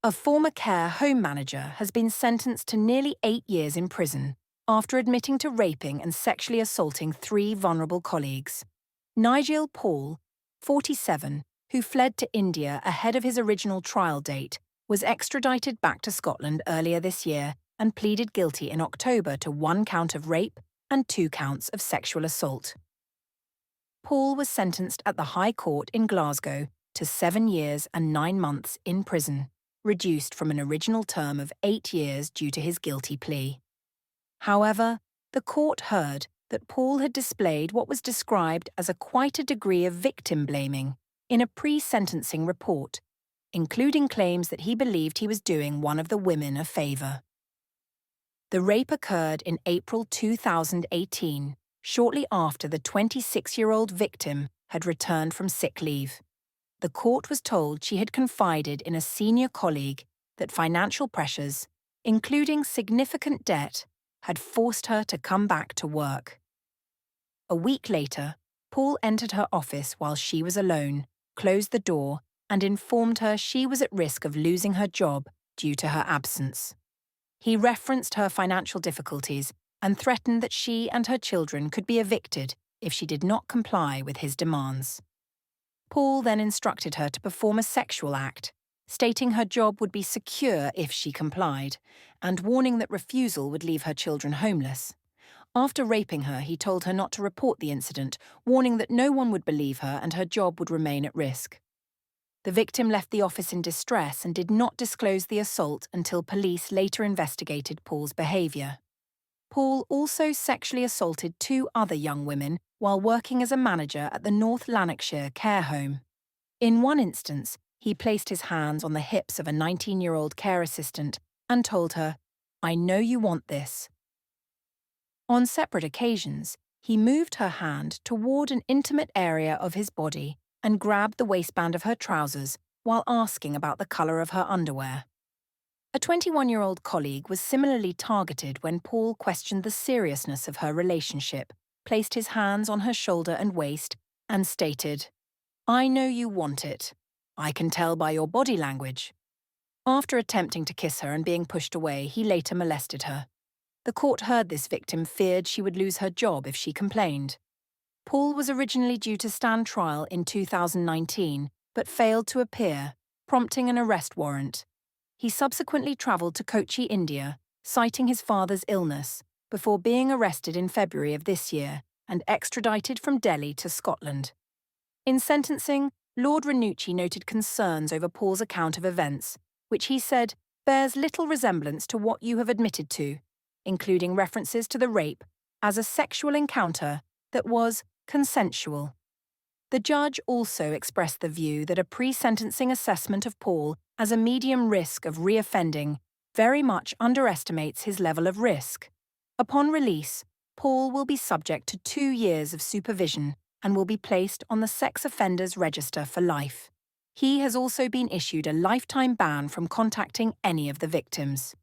A former care home manager has been sentenced to nearly 8 years in prison after admitting to raping and sexually assaulting 3 vulnerable colleagues. Nigel Paul, 47, who fled to India ahead of his original trial date, was extradited back to Scotland earlier this year and pleaded guilty in October to 1 count of rape and 2 counts of sexual assault. Paul was sentenced at the High Court in Glasgow to 7 years and 9 months in prison, reduced from an original term of 8 years due to his guilty plea. However, the court heard that Paul had displayed what was described as quite a degree of victim blaming in a pre-sentencing report, including claims that he believed he was doing one of the women a favour. The rape occurred in April 2018, shortly after the 26-year-old victim had returned from sick leave. The court was told she had confided in a senior colleague that financial pressures, including significant debt, had forced her to come back to work. A week later, Paul entered her office while she was alone, closed the door, and informed her she was at risk of losing her job due to her absence. He referenced her financial difficulties and threatened that she and her children could be evicted if she did not comply with his demands. Paul then instructed her to perform a sexual act, stating her job would be secure if she complied, and warning that refusal would leave her children homeless. After raping her, he told her not to report the incident, warning that no one would believe her and her job would remain at risk. The victim left the office in distress and did not disclose the assault until police later investigated Paul's behaviour. Paul also sexually assaulted 2 other young women while working as a manager at the North Lanarkshire care home. In one instance, he placed his hands on the hips of a 19-year-old care assistant and told her, "I know you want this." On separate occasions, he moved her hand toward an intimate area of his body and grabbed the waistband of her trousers while asking about the colour of her underwear. A 21-year-old colleague was similarly targeted when Paul questioned the seriousness of her relationship, placed his hands on her shoulder and waist, and stated, "I know you want it. I can tell by your body language." After attempting to kiss her and being pushed away, he later molested her. The court heard this victim feared she would lose her job if she complained. Paul was originally due to stand trial in 2019, but failed to appear, prompting an arrest warrant. He subsequently travelled to Kochi, India, citing his father's illness, before being arrested in February of this year and extradited from Delhi to Scotland. In sentencing, Lord Ranucci noted concerns over Paul's account of events, which he said bears little resemblance to what you have admitted to, including references to the rape as a sexual encounter that was consensual. The judge also expressed the view that a pre-sentencing assessment of Paul as a medium risk of reoffending very much underestimates his level of risk. Upon release, Paul will be subject to 2 years of supervision and will be placed on the sex offenders register for life. He has also been issued a lifetime ban from contacting any of the victims.